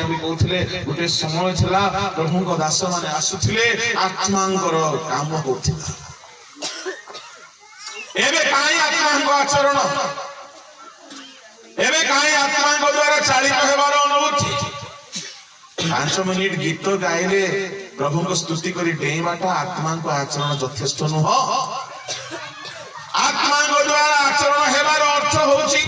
ଏटा भी कहते गोटे समय था प्रभु को दास माने आसुथिले आत्मांकर काम होथिला एबे काई आत्मांक आचरण एबे काई आत्मांक द्वारा चालित हेबार अनुभूति 5 मिनिट गीत गाइले प्रभु को स्तुति करी डेईबाटा आत्मांक आचरण यथेष्ट नुह आत्मांक द्वारा आचरण हेबार अर्थ होउची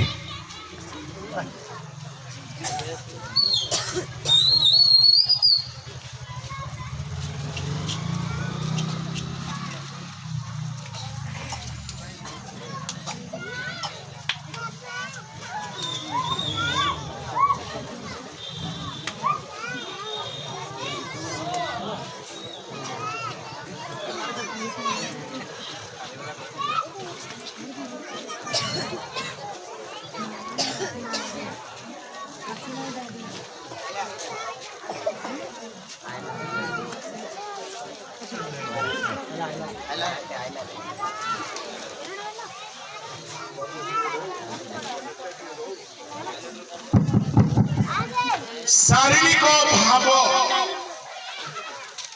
शारीरिक भाव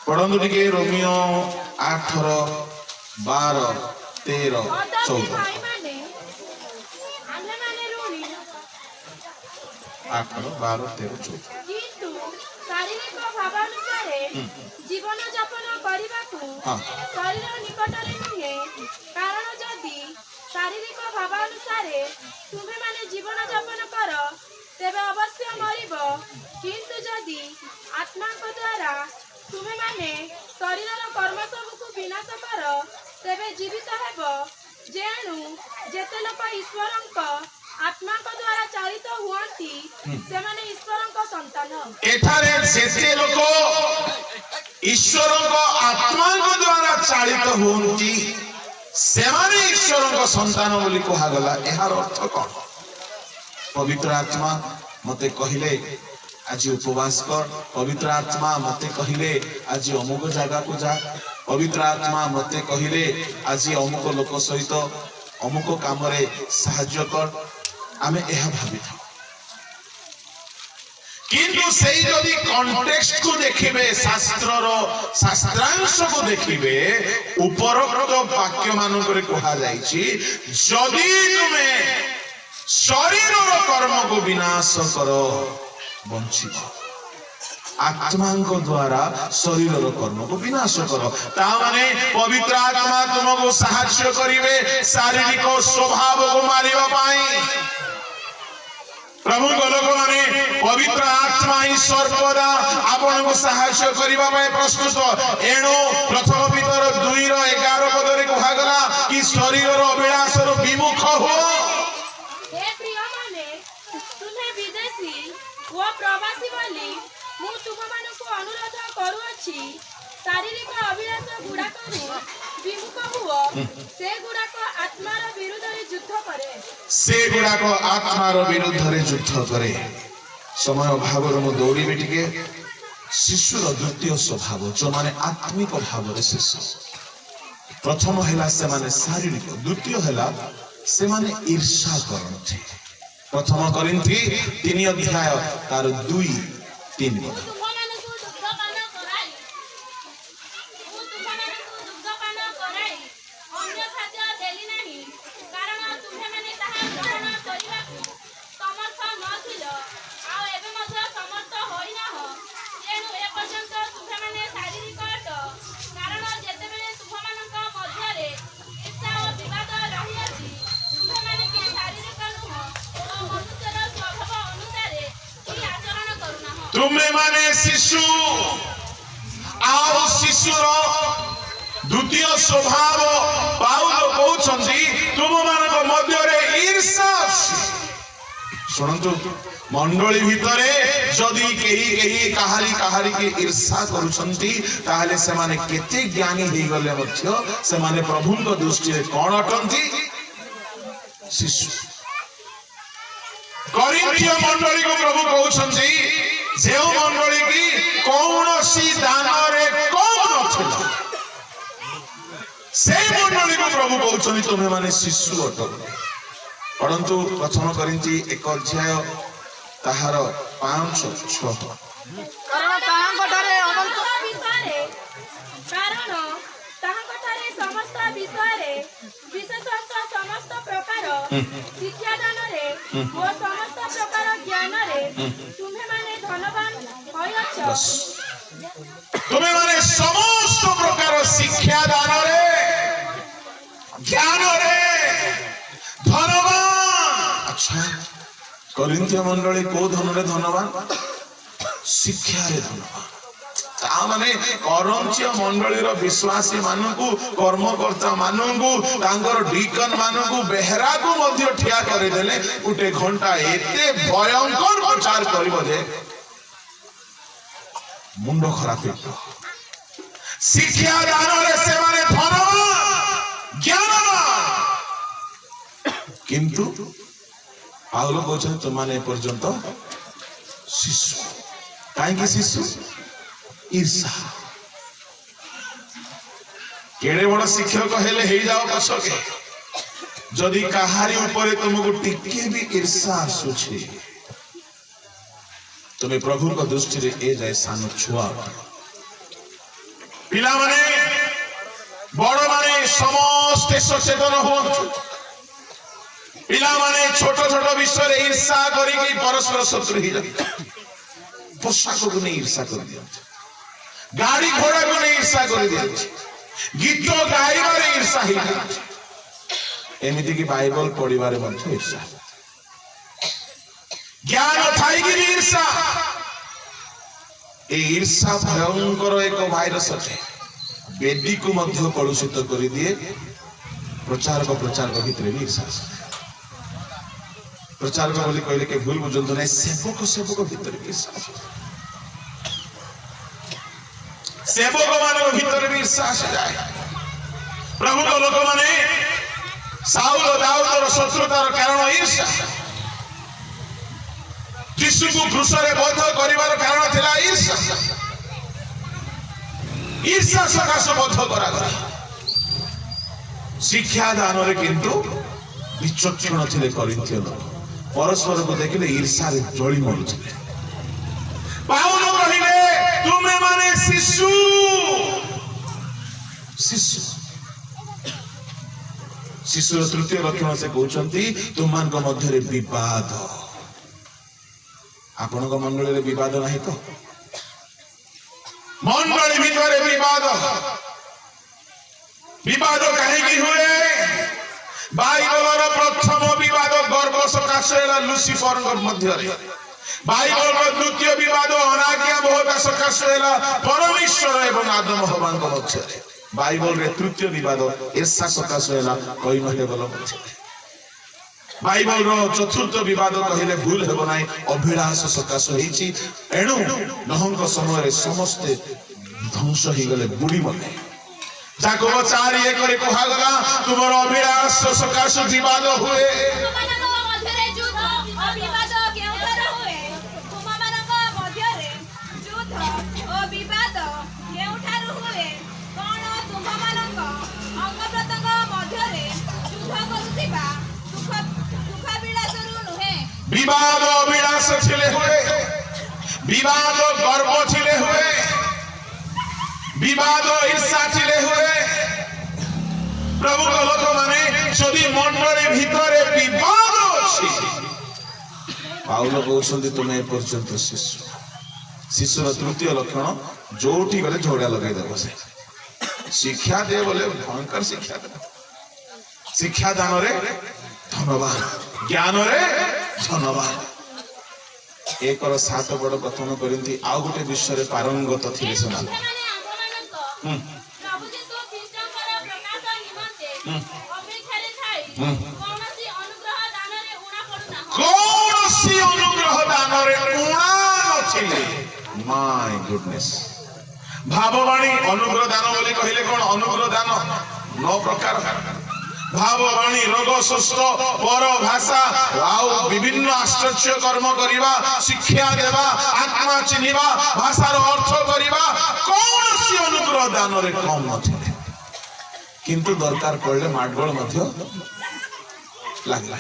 पढ़ु टे रोमियो 8 12 13 14 8 12 13 14 किंतु शारीरिक भावानुसारे जीवन यापन करबाकू शरीर निकटरे नुहे कारण जदि शारीरिक भावानुसारे तुम्हें माने जीवन यापन कर तेबे अवश्य मरिब किंतु जदि आत्मा द्वारा तुम्हें माने शरीर कर्म सबको विनाश कर तेबे जीवित हेब जेणु जेते लोक ईश्वरंक आत्मा द्वारा चालित हुआंती से माने ईश्वरंक संतान एठारे जेते लोक ईश्वरंक आत्मा द्वारा चालित हुआंती से माने ईश्वरंक संतान बोली कहा गला एहार अर्थ कोन पवित्र आत्मा मते कहिले आज उपवास कर पवित्र आत्मा मते कहिले आज अमुक जगह को जा पवित्र आत्मा मते कहिले आज अमुक लोक सहित अमुक काम रे सहाय्य कर आमे एहा भाबी था किंतु सेही जदि कॉन्टेक्स्ट को देखिबे शास्त्रांश को देखिबे उपरोक्त वाक्य मान करे कहा जाईची जदि तुमे शरीर कर्म को विनाश करो बंचिब आत्मा द्वारा शरीर कर्म को विनाश करो तामाने पवित्र आत्मा तुमको साहाय्य करिवे शारीरिक स्वभाव को मारिबा पाई प्रभु को लोक माने पवित्र आत्मा ही सर्वदा आपन को साहाय्य करिबा पाई प्रस्तुत एणो प्रथम पीतर 2:11 पदरे कहा गला कि शरीर अभिलाष विमुख हो वो प्रवासी वाली मु तुम मानक अनुरोध करूछि शारीरिक अभिलाष गुड़ा करू विमुख हुओ से गुड़ा को आत्मार विरुद्ध रे युद्ध करे से गुड़ा को आत्मार विरुद्ध रे युद्ध करे समय भाव मु दौड़ी टिके शिशुर द्वितीय स्वभाव जो माने आत्मिक भाव रे शिशु प्रथम हैला से माने शारीरिक द्वितीय हैला से माने ईर्ष्या करनथि प्रथम करिन्थी 3 अध्याय तार 2-3 तुम्हें माने शिशु आओ शिशुर द्वितीय स्वभाव पाउल कहउछंती तुम मानक मध्य रे ईर्ष्या सुनंतु मंडली भितरे जदि केही कहारी के ईर्ष्या करूछंती ताहले से माने केते ज्ञानी हे गले मध्य से माने प्रभु को दृष्टि रे कोन अटंती शिशु करिन्थिय मंडली को प्रभु कहउछंती जे मंडली की कौनसी दान रे कम नथिला से मंडली को प्रभु कहउछंती तुमे माने शिशु अट परंतु प्रथम करिन्थी 1 अध्याय ताहार 5 6 କାରଣ ତାହାଙ୍କଠାରେ ସମସ୍ତ ବିଷୟରେ ବିଶେଷତଃ ସମସ୍ତ ପ୍ରକାର ଶିକ୍ଷାଦାନରେ ଓ ସମସ୍ତ ପ୍ରକାର ଜ୍ଞାନରେ ତୁମ୍ଭେମାନେ ଧନବାନ ହୋଇଅଛ। ତୁମେମାନେ ସମସ୍ତ ପ୍ରକାର ଶିକ୍ଷା ଦାନରେ ଜ୍ଞାନରେ ଧନବାନ। ଆଚ୍ଛା, କରିନ୍ଥୀୟ ମଣ୍ଡଳୀ କୋଉ ଧନରେ ଧନବାନ? ଶିକ୍ଷାରେ ଧନବାନ। ତା ମାନେ କରନ୍ଥୀୟ ମଣ୍ଡଳୀର ବିଶ୍ୱାସୀ ମାନଙ୍କୁ, କର୍ମକର୍ତ୍ତା ମାନଙ୍କୁ, ତାଙ୍କର ଡିକନ ମାନଙ୍କୁ, ବେହେରାକୁ ମଧ୍ୟ ଠିଆ କରିଦେଲେ ଗୋଟେ ଘଣ୍ଟା ଏତେ ଭୟଙ୍କର ପ୍ରଚାର କରିବ ଯେ ମୁଣ୍ଡ ଖରାପ ହେଇଯିବ। ଶିକ୍ଷା ଦାନରେ ସେମାନେ ଧନବାନ, ଜ୍ଞାନବାନ। କିନ୍ତୁ ପାଉଲ କହୁଛନ୍ତି ତୁମମାନେ ଏପର୍ଯ୍ୟନ୍ତ ଶିଶୁ। କାହିଁକି ଶିଶୁ? ईर्षा। केड़े बड़ शिक्षक हेले ही जाओ पछके, जदि कहारी ऊपर तुमको टिके भी ईर्षा आसुछि, तुम्हें प्रभु को दृष्टि रे ए जाए सान छुआ। पिला माने बड़ माने समस्त सचेतन हुअन्तु। पिला माने छोट छोट विषय रे ईर्षा करिकि परस्पर शत्रु ही जाते। पोशाक को नहीं ईर्षा कर दियंतु, गाड़ी घोड़ा को नहीं ईर्षा कर दियंतु, गीत गाइबार ईर्षा ही जाते। एमिति कि बाइबल पढ़िबारे मध्य ईर्षा, ज्ञान थाई कि ईर्षा। ए ईर्षा भयंकर एक भाइरस अटे, बेदी को मध्य कलुषित कर दिए। प्रचारक भितर भी ईर्षा। प्रचारक बोली कहले के भूल बुझंतु नहीं, सेवक भितर भी ईर्षा। सेवक मान भीतर भी ईर्षा आसी जाए। प्रभु को लोक माने साउल दाऊदर शत्रुतार कारण ईर्षा। यीशु को क्रूस रे बध करिवार कारण थिला ईर्षा। ईर्षा सकाश बध करा गला। शिक्षा दान रे किंतु विचक्षण थिले करिन्थिय लोक, परस्पर को देखिले ईर्षा रे जळी मरुथिले। पाउल कहिले तुमे माने शिशु। शिशु शिशुर तृतीय लक्षण से कहउछंती तुमान को मध्य रे विवाद। आपण को मंडली रे विवाद नाही तो? मंडली भितर विवाद। विवाद काहे की हुए? बाइबलर प्रथम विवाद गर्भ सकाश हेला लुसिफर मध्य रे। बाइबल को द्वितीय विवाद अनाज्ञा बहुता सकाश हेला परमेश्वर एवं आदम हवा मध्य रे। बाइबल रे तृतीय विवाद ईर्षा सकाश हेला कई नहे बोल मध्य रे। बाइबल रो चतुर्थ विवाद कहिले भूल हेबो नाही, अभिलाष सकाश होईची। एणु नहंक समय रे समस्त ध्वंस ही गले, बुड़ी मले। जाको 4:1 रे कहा गला तुमर अभिलाष सकाश विवाद हुए। विवाद अभिलाष छिले हुए, विवाद गर्व छिले हुए, विवाद ईर्षा छिले हुए। प्रभु को लोक माने जदि मंडली भितरे विवाद अछि, पाउल कहउछन्ती तुमे पर्यंत शिशु। शिशुर तृतीय लक्षण जोठी गले झोड़ा लगाई देबो से। शिक्षा दे बोले भयंकर शिक्षा दे। शिक्षा दान रे धनवान, ज्ञान रे धनवान। 1:7 बड़ कथन करती आउ गोटे विषय रे पारंगत थिले सुना। कौनसी अनुग्रह दान रे उणा नथिले। My goodness. भाववाणी अनुग्रह दान बोली कहिले कोन? अनुग्रह दान 9 प्रकार। भाववाणी, रोग सुस्थ, पर भाषा, आउ विभिन्न आश्चर्य कर्म करिबा, शिक्षा देवा, आत्मा चिन्हिबा, भाषार अर्थ करिबा, कौनसी अनुग्रह दान रे कम नथिले। किंतु दरकार पड़ले माडगोल मध्य लागला।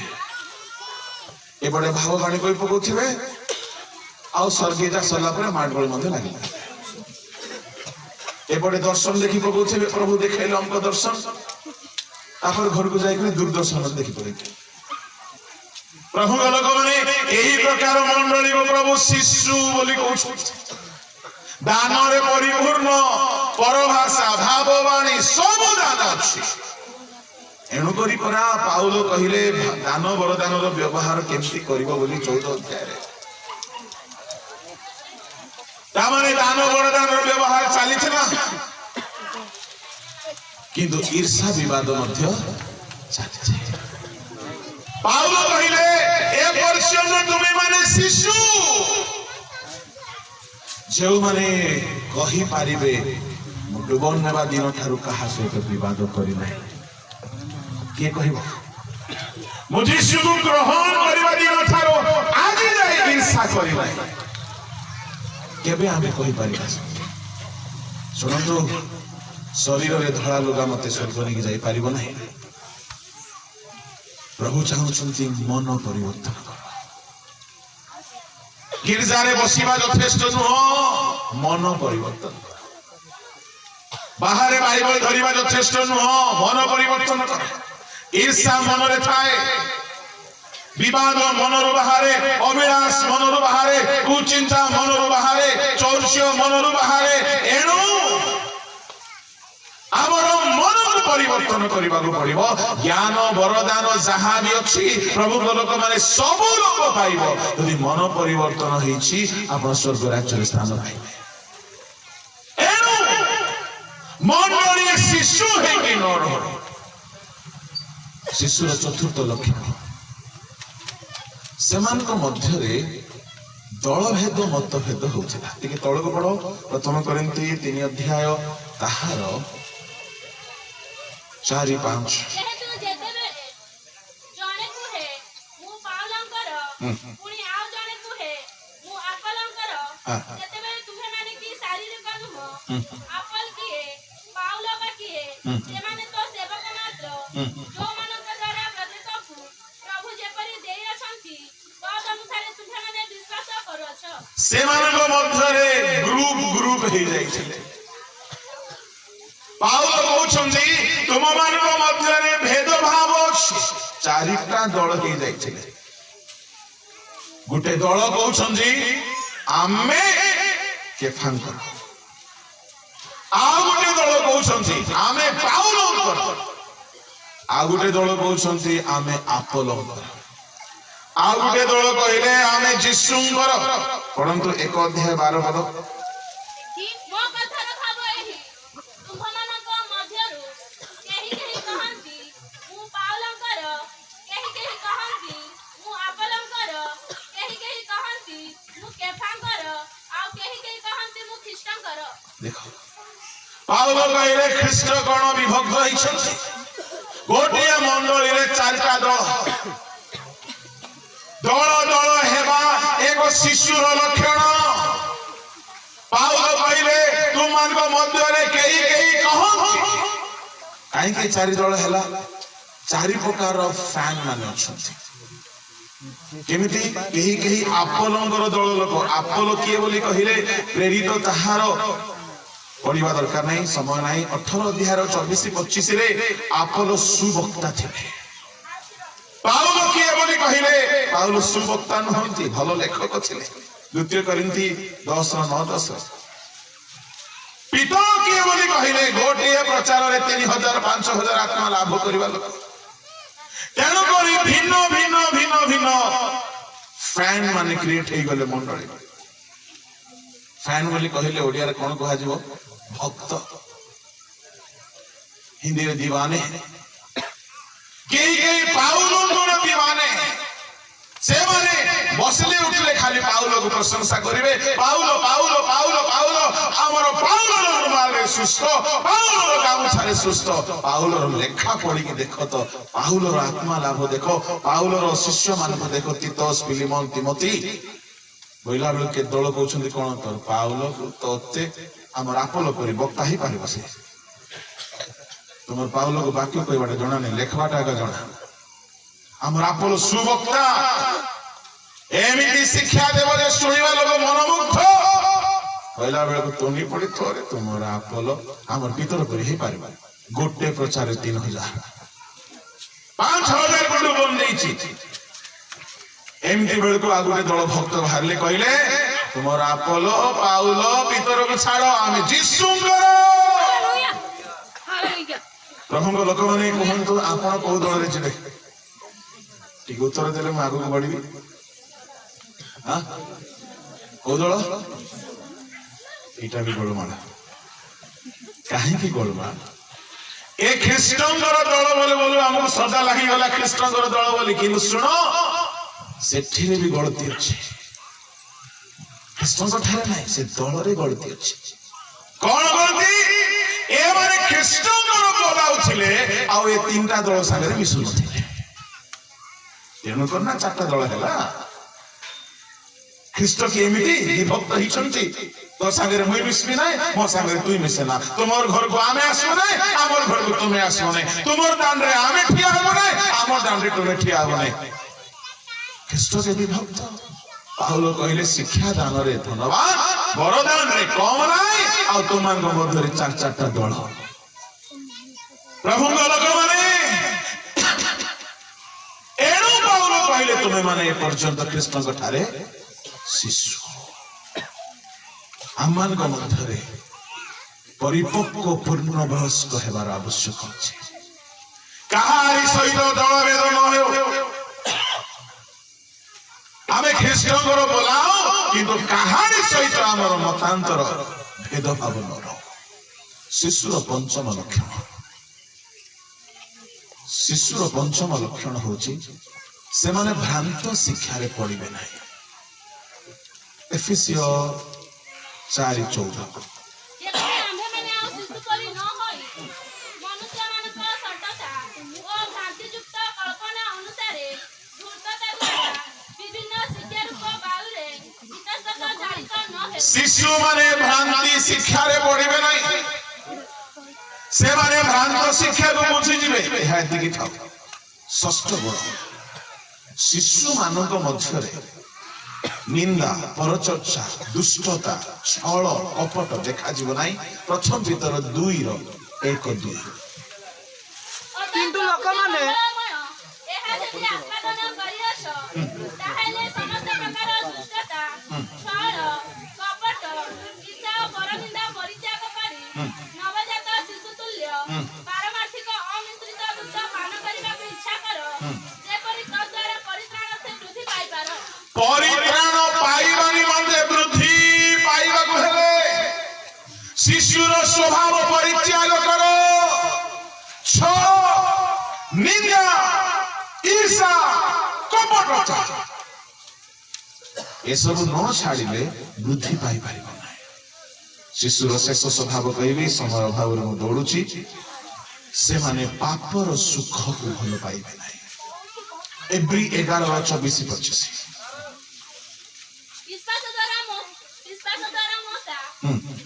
ए बडे भाववाणी कोइ पकोथिबे, आउ स्वर्गे जा सरला पर माडगोल मध्ये लागिला एपटे दर्शन देखि पकौथे प्रभु देखाइले हमको दर्शन तापर घर को जाई दूरदर्शन देखि पड़े प्रभु लोक माने एही प्रकार मंडली को प्रभु शिशु बोली कहउछ दान रे परिपूर्ण परभाषा भाववाणी सब दान अछि एणु करी परा पाउलो कहिले दान वरदान रो व्यवहार केमती करिवो बोली 14 अध्याय रे तामाने दान वरदान रो व्यवहार चली छ ना किंतु ईर्षा विवाद मध्य चली छ पाउलो कहिले ए पर्सन तुमे माने शिशु जो माने कहि पारिबे डुबन नेबा दिन ठारू कहा सहित विवाद करि नै के कहिबो मुझे शिशु ग्रहण करबा दिन ठारू आज जाय ईर्षा करि नै केबे आमे कहि पारिबा सुनंतु शरीर रे धळा लुगा मते स्वर्ग नहीं जाई पारिबो नै प्रभु चाहुछन्ति मन परिवर्तन कर गिरजा रे बसिबा यथेष्ट नुह मन परिवर्तन कर बाहर बाइबल धरिबा यथेष्ट नुह मन परिवर्तन कर ईर्षा मन रे थाए विवाद मन रो बाहरे अविलास मन रो बाहरे कुचिंता मन रो बाहरे चौर्ष्य मन रो बाहरे एणु आमर मन को परिवर्तन करबा को पड़िबो ज्ञान वरदान जहां भी अछि प्रभु लोक माने सब लोक पाइबो यदि मन परिवर्तन होईछि आपण स्वर्ग राज्य रे स्थान पाइबे एणु मंडली शिशु हे कि नर शिशुर चतुर्थ लक्षण सेमान को मध्य रे दलभेद मतभेद होउछिला टिके तळ को पढो प्रथम कोरिन्थी 3 अध्याय ताहार 4-5 ग्रुप हे जाइछले पाउल कहउछन्ती तुम मानक मध्य रे भेदभाव अछि चारिटा दल हे जाइछले गुटे दल कहउछन्ती आमे केफांकर आ गुटे दल कहउछन्ती आमे पाउलंकर आ गुटे दल कहउछन्ती आमे आपोलोंकर आ गुटे दल कहिले आमे जिसुंकर परंतु 1 अध्याय 12 पद देखो पाउल कहिले ख्रीष्ट गण विभक्त होइछन्ति गोटिया मंडली रे चारटा दल हेबा एक शिशुर लक्षण पाउल कहिले तुम मानक मध्य रे केही कहन्ति काई के चारि दल हैला चारि प्रकार फैन माने अछन्ति केमिति केही आपोलोंगर दल लोक आपोलो किए बोली कहिले प्रेरित ताहार पढ़िबा दरकार नहीं समय नहीं 18 अध्याय 24-25 रे आपोलो सुवक्ता थिले पाउल किए बोली कहिले पाउल सुवक्ता नहंती भलो लेखक थिले द्वितीय कोरिन्थी 10:9-10 पिता किए बोली कहिले गोटिए प्रचार रे 3000-5000 आत्मा लाभ करबा लोक तेणु करी भिन्न फैन माने क्रिएट हे गले मंडली फैन बोली कहिले ओडिया रे कोन कहा जिवो भक्त हिंदी रे दीवाने केही पाउलंकर दीवाने से माने बसले उठले खाली पाउल को प्रशंसा करिवे पाउल हमर पाउल रुमाल रे सुस्त पाउल गामछा रे सुस्त पाउल लेखा पढ़ी के देखो तो पाउल आत्मा लाभ देखो पाउल शिष्य मान को देखो तीतस फिलिमन तिमोथी बोइला बेल के दल कहउछन्ती कोन कर पाउल तोते हमर आपोलो करी बक्ता ही पारिबो से तुमर पाउल को वाक्य कहबाटा जणा नै लेखबाटा का जणा हमर आपोलो सुवक्ता एमिति शिक्षा देव जे सुनिबा लोग मनमुग्ध कहला बेला को तोनी पड़ी थोरे तुमर आपलो हमर भीतर करी हे पारिबा गोटे प्रचार 3000 5000 गुंडू बन देछि एमिति बेला को आगुटे दल भक्त बाहरले कहले तुमर आपलो पाउलो भीतर को छाड़ो आमे जिसुंगर हालेलुया हालेलुया प्रभु लोक माने कहंतु आपण को दल रे जिबे ठीक उत्तर देले म आगु बढ़िबी हां को दल एटा भी गोलमाल काहे गोलमाल ए ख्रीष्टंगर दल बोले बोलो हमको सदा लागि गला ख्रीष्टंगर दल बोली किंतु सुनो सेठी भी गलती अछि ख्रीष्टंगर ठारे नाही से दल रे गलती अछि कोन गलती ए माने ख्रीष्टंगर बोलाउथिले आ ए तीनटा दल संगे मिसु नथिले तेनु करना चारटा दल हैला ख्रीष्ट की एमिति विभक्त हिचंती तो संगे मुई मिसबी नाही मो संगे तुई मिसेना तुमर घर को आमे आसो नाही हमर घर को तुमे आसो नाही तुमर दान रे आमे ठिया हो नाही हमर दान रे तुमे ठिया हो नाही ख्रीष्ट के विभक्त पाउलो कहले शिक्षा दान रे धन्यवाद वरदान रे कम नाही आ तुमान को मध्य रे चार चारटा दल प्रभु को लोक माने एणु पाउलो कहले तुमे माने पर्यंत कृष्ण को ठारे शिशु आमान को मध्य परिपक्व पूर्ण वयस्क हेबार आवश्यक अछि कहारी सहित दल भेद न हो आमे ख्रीष्टंगर बोलाओ किंतु कहारी सहित हमर मतांतर भेदभाव न रहो शिशुर पंचम लक्षण होची से माने भ्रांत शिक्षा रे पड़िबे नाही एफिसियो 4:14 शिशु माने भ्रांति शिक्षा रे पड़िबे नाही से माने भ्रांत शिक्षा को बुझी जिवे एहा दिगी थाओ षष्ठ गुण शिशु मानक मध्य रे निंदा परचर्चा दुष्टता छल कपट देखा जीव नाही प्रथम भीतर 2 रो 1:2 किंतु लोक माने एहा जति आस्वादन करियस ताहेले समस्त प्रकार दुष्टता छल कपट इच्छा परनिंदा परित्याग करी नवजात शिशु तुल्य पारमार्थिक अमिश्रित दुग्ध पान କରିବାକୁ इच्छा करो जेपरि तद्वारा परित्राण से वृद्धि पाई पारो परित्राण पाइबा निमंते वृद्धि पाइबाकु हेले शिशुर स्वभाव परित्याग करो छ निंदा ईर्षा कपट ए सब न छाड़िले वृद्धि पाई परिबो नाही शिशुर शेष स्वभाव कहबी समय अभाव रे दौड़ुची से माने पापर सुख को भल पाइबे नाही एवरी 11:24-25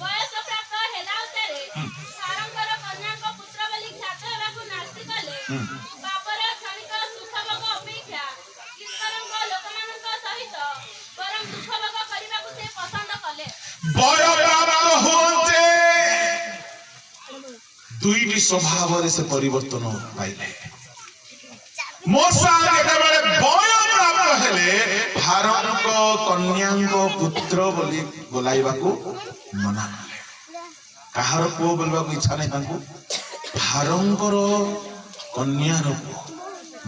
बयस प्राप्त हेला उतारे सारंगर कन्याक पुत्र बलि ख्यात हेबाकु नास्ति कले बापर क्षणिक सुख भोग अपेक्षा ईश्वरଙ୍କ ଲୋକମାନଙ୍କ ସହିତ परम दुख भोग କରିବାକୁ ସେ ପସନ୍ଦ कले बय प्राप्त होते दुईटी स्वभाव रे से परिवर्तन पाइले मोसा जेतेबेले बय प्राप्त हेले भारंक कन्याक पुत्र बोली बोलाइबाकू मना कले कहार पुओ बोलबाकू इच्छा नै तांकू भारंकर कन्यार पुओ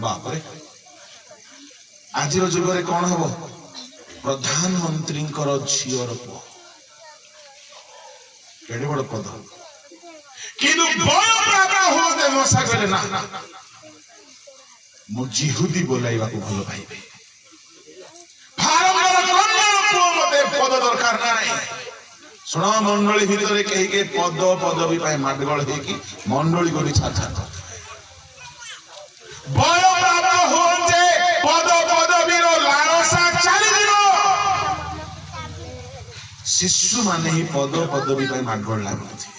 बाप रे आजिर जुग रे कोन हबो प्रधानमंत्रींकर झियर पुओ केडे बड़ पद किंतु बय प्राप्त होते मोसा कहले ना मो जिहुदी बोलाइबाकू भलो पाइबे भारंकर कन्यार पुओ मते पद दरकार नाही सुना मंडली भितर कहीं के पद पदवी पाए माडगोल हे कि मंडली गोली छाछा बय प्राप्त होते पद पदवी रो लालसा चली दिनो शिशु माने ही पद पदवी पाए माडगोल लागुथि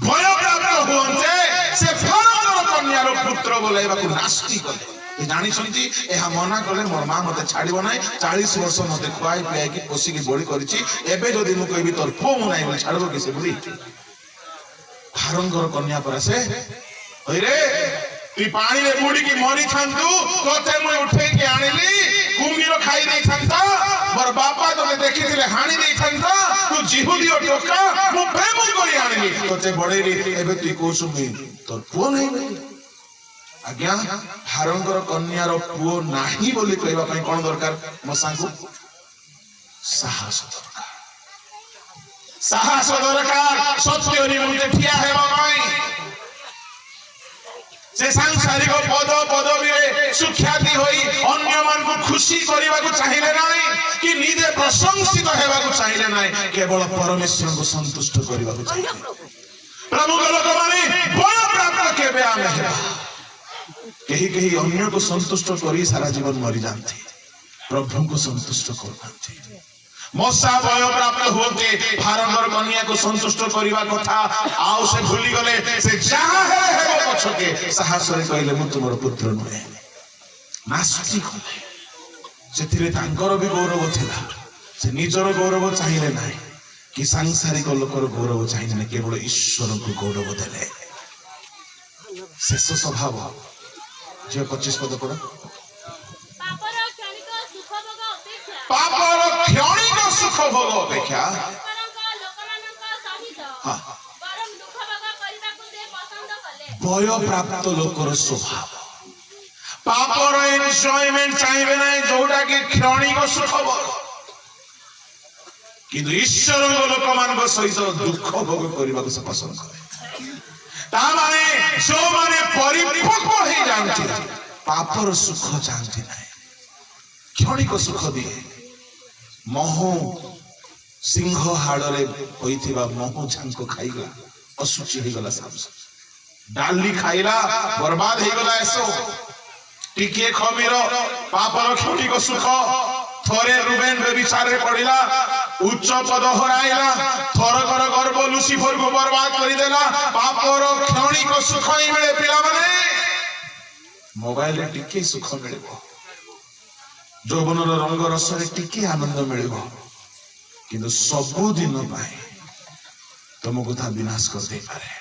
बय प्राप्त होते से भारंकर कन्यार पुत्र बोलाइबाकू नास्ति कले जानी मना कले मोर माँ मत छाड़ ना 40 वर्ष मत खुआई पियाई पोषिकी बड़ी करे मुझे तोर पुओ मुना बोले छाड़ कि से बुढ़ी भारंकर कन्या पर से रे तु पानी रे बुड़ी की मरी थांतु तोते मुई उठे के आनिली कुमीर खाई दे थांता मोर बापा तोते देखिथिले हानी दे थांता तू जिहुदी ओ टोका मु प्रेम करी आनिली तोते बड़ेरी एबे तु कोसु मी तोर पुओ नहीं बोली आज्ञा भारंकर कन्यार पुओ नाही बोली कहबा पई कोन दरकार मसांगु साहस दरकार सत्य निमुते ठिया हेबा पई से सांसारिक पद पदवी सुख्याति होई अन्य मान को खुशी करबा को चाहिए नाही कि निजे प्रशंसित हेबा को चाहिए नाही केवल परमेश्वर को संतुष्ट करबा को चाहिए प्रभु को लोक माने बड़ प्राप्त केबे आमे हेबा कहीं अन्य को संतुष्ट करी सारा जीवन मरी जाते प्रभु को संतुष्ट करते मशा बय प्राप्त होते भारंकर कन्या को संतुष्ट करबा कथा आउ से भूली गले से जहां हेबो पछके साहस रे कहले मु तुमर पुत्र नुहे नास्ति कले जेतिरे तांकर भी गौरव थिला से निजर गौरव चाहिए नाही कि सांसारिक लोकर गौरव चाहिए ना केवल ईश्वर को गौरव देले शेष स्वभाव जे 25 पद पढ़ पापर क्षणिक सुख भोग अपेक्षा भय प्राप्त लोकर स्वभाव पापर एन्जॉयमेंट चाहिए ना जोटा कि क्षणिक सुख भोग किंतु ईश्वर लोक मान सहित दुख भोग करने को से पसंद करे तामाने जो माने परिपक्व हो जानते पापर सुख जानते ना क्षणिक सुख दिए महू सिंह हाड़े होइथिबा महू झांको खाइला असुचि हो गला सब डाली खाइला बर्बाद हो गला ऐसो टिके खमीर पापर क्षणिक सुख थोरे रुबेन बेविचारे पड़िला उच्च पद हराइला थरकर गर्भ लुसिफर को बर्बाद कर देला पापर क्षणिक सुख ही मिले पिला माने मोबाइल रे टिके सुख मिलबो जौवन रंग रस टिके आनंद मिल किंतु सबु दिन तुमको था विनाश कर दे पारे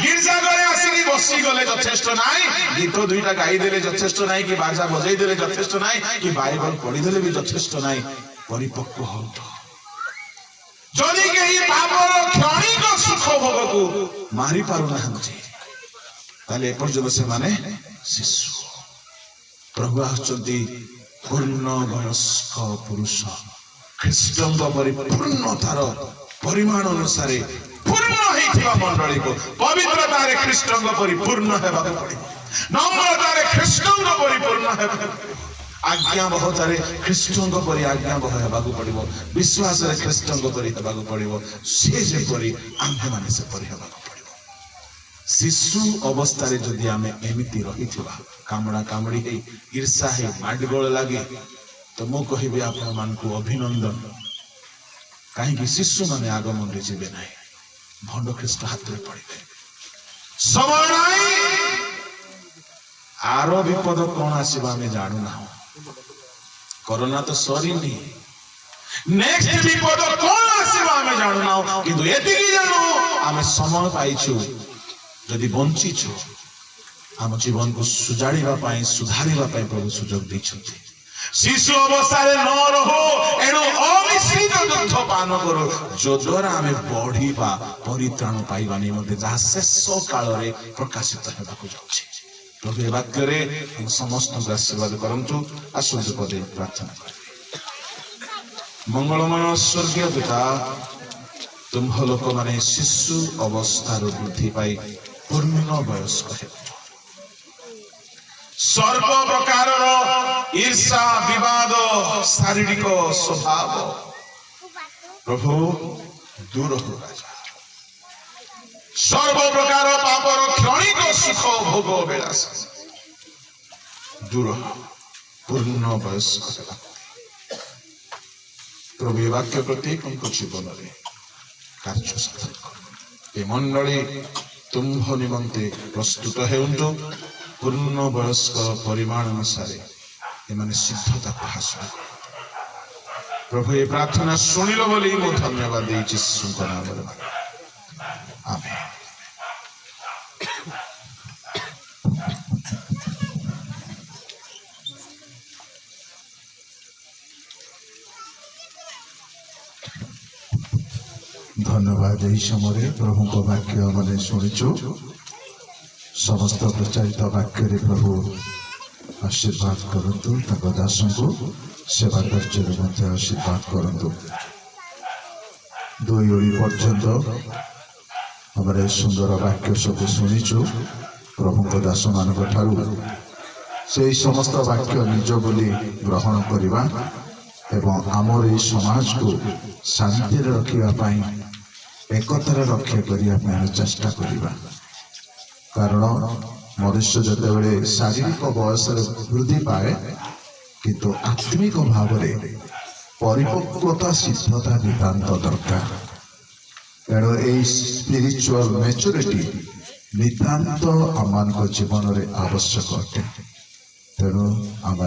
गिरजा घरे आसिकी बसी गले यथेष्ट नाई गीत दुईटा गाई देले यथेष्ट नाई कि बाजा बजाई देले यथेष्ट नाई कि बाइबल पढ़ी देले भी यथेष्ट नाई परिपक्व होतो जदि केही पापर क्षणिक सुख भोग को मारी पारु नाहंती ताले एपर्यंत से माने शिशु प्रभु आछंती पूर्ण वयस्क पुरुष ख्रीष्टंग परिपूर्णतार परिमाण अनुसार पूर्ण होइथिबा मंडली को पवित्रता रे ख्रीष्टंग परिपूर्ण हेबा पड़िबो नम्रता रे ख्रीष्टंग परिपूर्ण हेबा आज्ञा बहुत रे ख्रीष्टंग परि आज्ञा बह हेबा पड़िबो विश्वास रे ख्रीष्टंग परि हेबा पड़िबो से जे परि आम्भे माने से परि हेबा पड़िबो शिशु अवस्था रे जदि आमे एमिति रहिथिबा कामड़ा कामड़ी है ईर्षा है माडगोल लगे तो मु कहबे आपण मान को अभिनंदन कहीं शिशु माने आगमन रे जेबे नाही भंड ख्रीष्ट हाथ रे पड़िबे समय नाही आरो विपद कोन आसीबा हमें जानू ना कोरोना तो सरीनी नेक्स्ट विपद कोन आसीबा हमें जानू ना किंतु एतिकी जानू हमें समय पाइछु जदि बंची छु हम जीवन को सुजाड़िबा पाई सुधारिबा पाई प्रभु सुजोग दैछथि शिशु अवस्था रे न रहो एणु अमिश्रित दुग्ध पान करो जो द्वारा हमें बढ़ीबा परित्राण पाइबा निमंते जहा शेष काल रे प्रकाशित हेबाकु जाउछि प्रभु ए वाक्य रे हम समस्त को आशीर्वाद करंतु आसंत पदे प्रार्थना करिबे मंगलमय स्वर्गीय पिता तुम लोक माने शिशु अवस्था रो वृद्धि पाई पूर्ण वयस्क हेबो सर्व प्रकार ईर्षा विवाद शारीरिक स्वभाव प्रभु दूर हो राजा सर्व प्रकार पापर क्षणिक सुख भोग बेलास दूर पूर्ण वयस्क प्रभु वाक्य प्रत्येक उनको जीवन में कार्य साधन कर मंडली तुम्भ निमंते प्रस्तुत हेउंटु ପୂର୍ଣ୍ଣ ବୟସ୍କ ପରିମାଣ ଅନୁସାରେ ଏମାନେ ସିଦ୍ଧତାକୁ ହାସଲ କଲେ। ପ୍ରଭୁ ଏ ପ୍ରାର୍ଥନା ଶୁଣିଲ ବୋଲି ମୁଁ ଧନ୍ୟବାଦ ଦେଇଛି ଯୀଶୁଙ୍କ ନାମରେ। ଆମେନ୍। धन्यवाद। यही समय प्रभु को वाक्य मैंने शुणीचु समस्त प्रचारित वाक्य प्रभु आशीर्वाद करतु दास को सेवा कार्य आशीर्वाद करतु। 2 ओड़ी पर्यंत हमारे सुंदर वाक्य सब शुणीचु प्रभु को दास मान से समस्त वाक्य निज बोली ग्रहण करवा एवं आमर ये समाज को शांति रखा एकतार रक्षा करने चेष्टा करवा। कारण मनुष्य जिते बड़े शारीरिक बयस वृद्धि पाए किंतु आत्मिक भाव में परिपक्वता सिद्धता नितांत दरकार। तेणु ये स्पिरिचुअल मैच्योरिटी नितांत आम जीवन में आवश्यक अटे। तेणु आम